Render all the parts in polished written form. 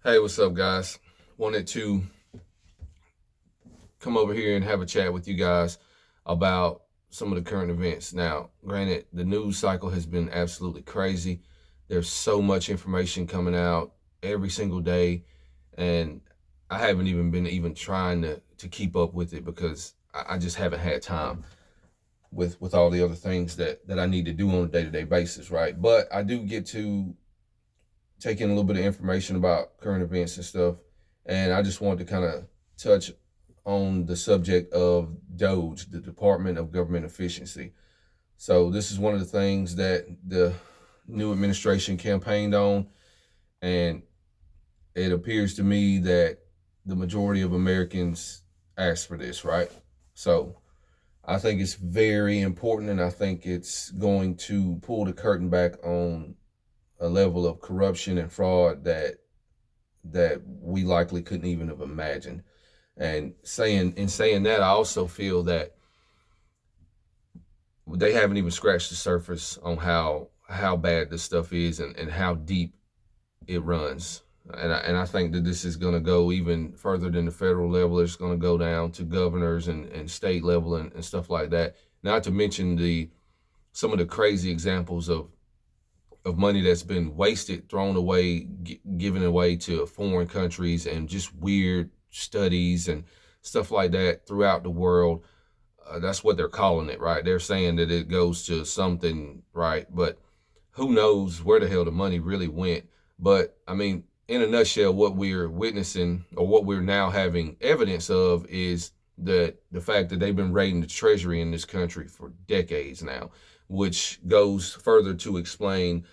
Hey, what's up, guys? Wanted to come over here and have a chat with you guys about some of the current events. Now, granted, the news cycle has been absolutely crazy. There's so much information coming out every single day, and I haven't even been even trying to keep up with it because I just haven't had time with all the other things that I need to do on a day-to-day basis, right? But I do get to take in a little bit of information about current events and stuff. And I just wanted to kind of touch on the subject of DOGE, the Department of Government Efficiency. So this is one of the things that the new administration campaigned on, and it appears to me that the majority of Americans asked for this, right? So I think it's very important, and I think it's going to pull the curtain back on a level of corruption and fraud that we likely couldn't even have imagined. And saying that, I also feel that they haven't even scratched the surface on how bad this stuff is and how deep it runs. And I think that this is going to go even further than the federal level. It's going to go down to governors and state level and stuff like that. Not to mention the some of the crazy examples of money that's been wasted, thrown away, given away to foreign countries, and just weird studies and stuff like that throughout the world. That's what they're calling it, right? They're saying that it goes to something, right? But who knows where the hell the money really went? But I mean, in a nutshell, what we're witnessing or what we're now having evidence of is the fact that they've been raiding the treasury in this country for decades now, which goes further to explain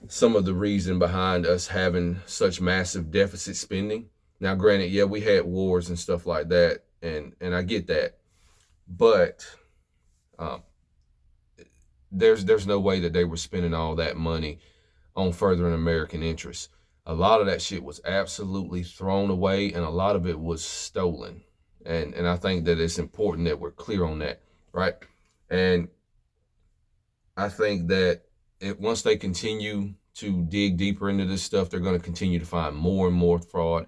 some of the reason behind us having such massive deficit spending. Now, granted, yeah, we had wars and stuff like that, and I get that, but um, there's no way that they were spending all that money on furthering American interests. A lot of that shit was absolutely thrown away, and a lot of it was stolen. And I think that it's important that we're clear on that, right? And I think that once they continue to dig deeper into this stuff, they're going to continue to find more and more fraud.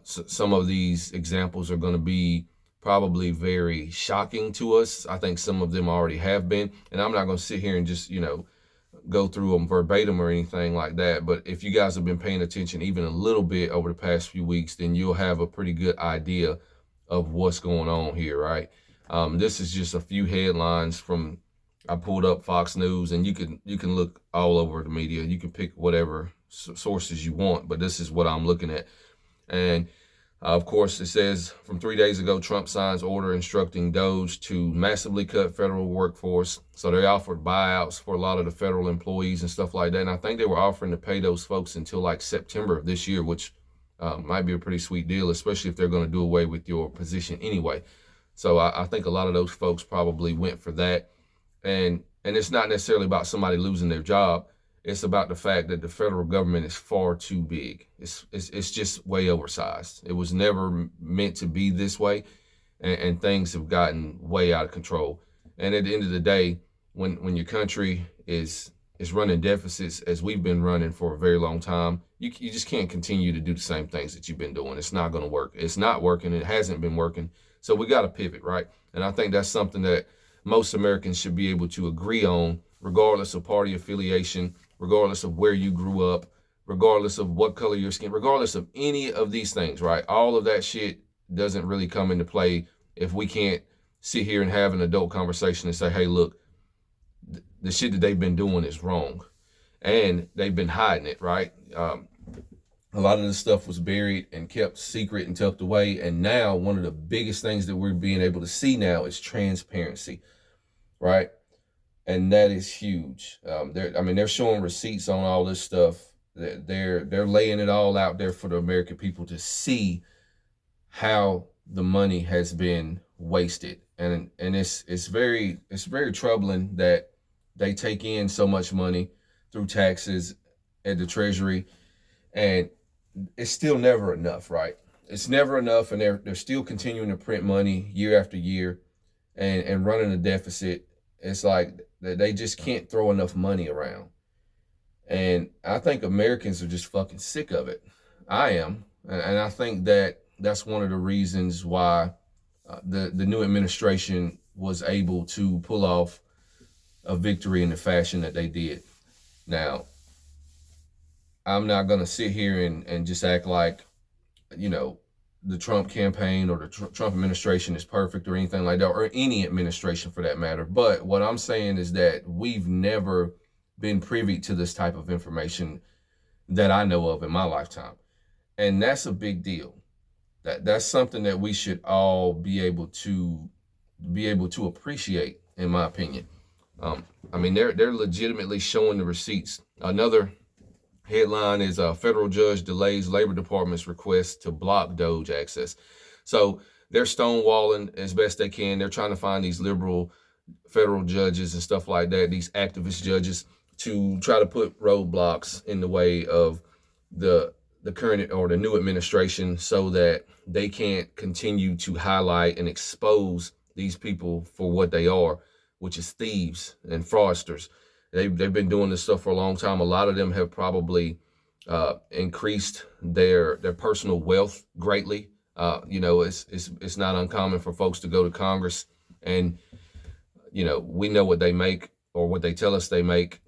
So some of these examples are going to be probably very shocking to us. I think some of them already have been, and I'm not going to sit here and just go through them verbatim or anything like that. But if you guys have been paying attention even a little bit over the past few weeks, then you'll have a pretty good idea of what's going on here, right? This is just a few headlines from I pulled up Fox News, and you can look all over the media. You can pick whatever sources you want, but this is what I'm looking at. And of course, it says from 3 days ago, Trump signs order instructing DOGE to massively cut federal workforce. So they offered buyouts for a lot of the federal employees and stuff like that. And I think they were offering to pay those folks until like September of this year, which might be a pretty sweet deal, especially if they're going to do away with your position anyway. So I think a lot of those folks probably went for that. And it's not necessarily about somebody losing their job. It's about the fact that the federal government is far too big. It's just way oversized. It was never meant to be this way, and things have gotten way out of control. And at the end of the day, when your country is running deficits as we've been running for a very long time, you just can't continue to do the same things that you've been doing. It's not going to work. It's not working. It hasn't been working. So we got to pivot, right? And I think that's something that most Americans should be able to agree on, regardless of party affiliation, regardless of where you grew up, regardless of what color your skin, regardless of any of these things, right? All of that shit doesn't really come into play if we can't sit here and have an adult conversation and say, hey, look, the shit that they've been doing is wrong. And they've been hiding it, right? A lot of this stuff was buried and kept secret and tucked away. And now one of the biggest things that we're being able to see now is transparency, right? And that is huge. They're showing receipts on all this stuff. They're laying it all out there for the American people to see how the money has been wasted, and it's very troubling that they take in so much money through taxes at the Treasury, and it's still never enough, right? It's never enough, and they're still continuing to print money year after year, and running a deficit. It's like they just can't throw enough money around. And I think Americans are just fucking sick of it. I am, and I think that that's one of the reasons why the new administration was able to pull off a victory in the fashion that they did. Now, I'm not gonna sit here and just act like, you know, the Trump campaign or the Trump administration is perfect or anything like that, or any administration for that matter. But what I'm saying is that we've never been privy to this type of information that I know of in my lifetime. And that's a big deal. That's something that we should all be able to appreciate, in my opinion. I mean, they're legitimately showing the receipts. Another headline is a federal judge delays Labor Department's request to block Doge access. So they're stonewalling as best they can. They're trying to find these liberal federal judges and stuff like that, these activist judges, to try to put roadblocks in the way of the current or the new administration so that they can't continue to highlight and expose these people for what they are, which is thieves and fraudsters. They've been doing this stuff for a long time. A lot of them have probably increased their personal wealth greatly. It's not uncommon for folks to go to Congress, and we know what they make or what they tell us they make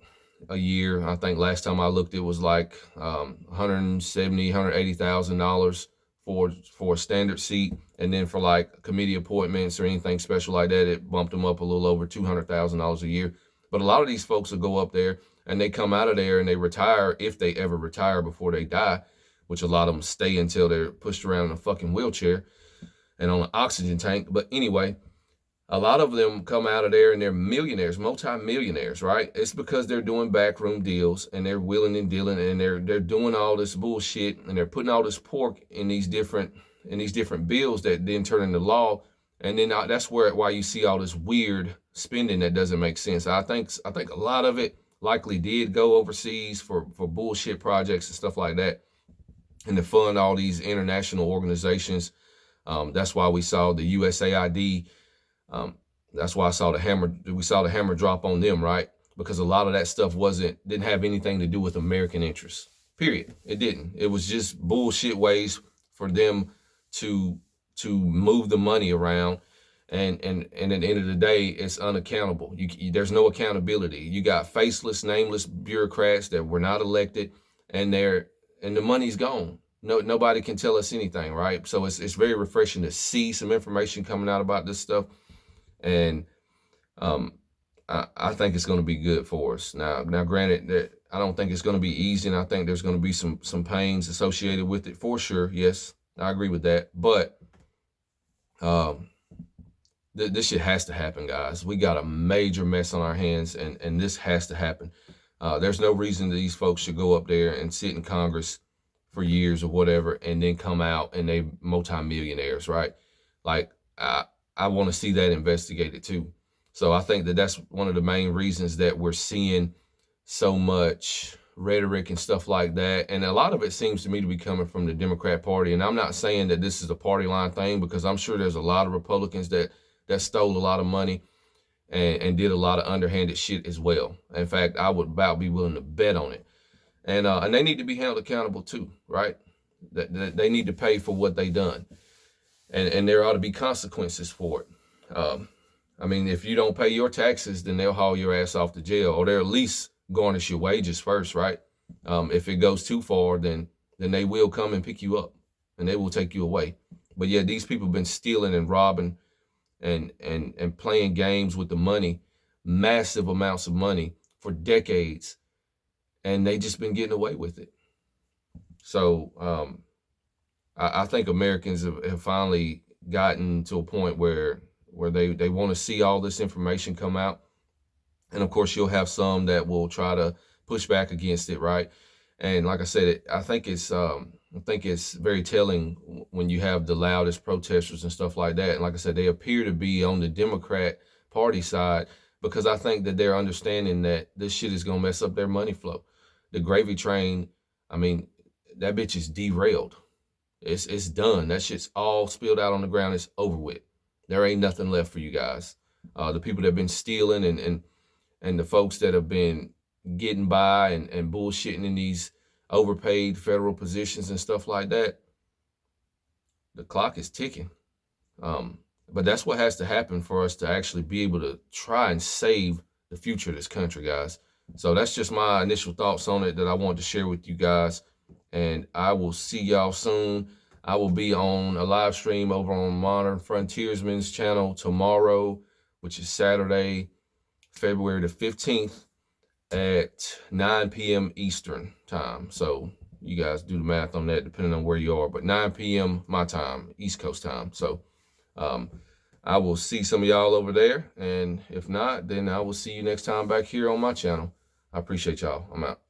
a year. I think last time I looked, it was like $180,000 for a standard seat, and then for like committee appointments or anything special like that, it bumped them up a little over $200,000 a year. But a lot of these folks will go up there and they come out of there and they retire, if they ever retire before they die, which a lot of them stay until they're pushed around in a fucking wheelchair and on an oxygen tank. But anyway, a lot of them come out of there and they're millionaires, multi-millionaires, right? It's because they're doing backroom deals and they're wheeling and dealing, and they're doing all this bullshit, and they're putting all this pork in these different bills that then turn into law. And then that's why you see all this weird spending that doesn't make sense. I think a lot of it likely did go overseas for bullshit projects and stuff like that, and to fund all these international organizations. That's why we saw the USAID. That's why we saw the hammer drop on them, right? Because a lot of that stuff didn't have anything to do with American interests. Period. It didn't. It was just bullshit ways for them to move the money around, and at the end of the day, it's unaccountable. There's no accountability. You got faceless, nameless bureaucrats that were not elected, and the money's gone. Nobody can tell us anything, right? So it's very refreshing to see some information coming out about this stuff. And I think it's going to be good for us. Now, granted, that I don't think it's going to be easy, and I think there's going to be some pains associated with it for sure. Yes, I agree with that. But this shit has to happen, guys. We got a major mess on our hands, and this has to happen. There's no reason that these folks should go up there and sit in Congress for years or whatever, and then come out and they multimillionaires, right? Like, I want to see that investigated too. So I think that that's one of the main reasons that we're seeing so much rhetoric and stuff like that. And a lot of it seems to me to be coming from the Democrat Party. And I'm not saying that this is a party line thing, because I'm sure there's a lot of Republicans that stole a lot of money and did a lot of underhanded shit as well. In fact, I would about be willing to bet on it. And they need to be held accountable too, right? That they need to pay for what they done. And there ought to be consequences for it. I mean, if you don't pay your taxes, then they'll haul your ass off to jail, or they'll at least garnish your wages first, right? If it goes too far, then they will come and pick you up, and they will take you away. But yeah, these people have been stealing and robbing and playing games with the money, massive amounts of money for decades, and they just been getting away with it. So I think Americans have finally gotten to a point where they want to see all this information come out. And of course, you'll have some that will try to push back against it, right? And like I said, I think it's very telling when you have the loudest protesters and stuff like that. And like I said, they appear to be on the Democrat Party side, because I think that they're understanding that this shit is gonna mess up their money flow. The gravy train, I mean, that bitch is derailed. It's done. That shit's all spilled out on the ground. It's over with. There ain't nothing left for you guys. The people that have been stealing and the folks that have been getting by and bullshitting in these overpaid federal positions and stuff like that, the clock is ticking. But that's what has to happen for us to actually be able to try and save the future of this country, guys. So that's just my initial thoughts on it that I wanted to share with you guys. And I will see y'all soon. I will be on a live stream over on Modern Frontiersman's channel tomorrow, which is Saturday, February the 15th at 9 p.m. Eastern time. So you guys do the math on that depending on where you are. But 9 p.m. my time, East Coast time. So I will see some of y'all over there. And if not, then I will see you next time back here on my channel. I appreciate y'all. I'm out.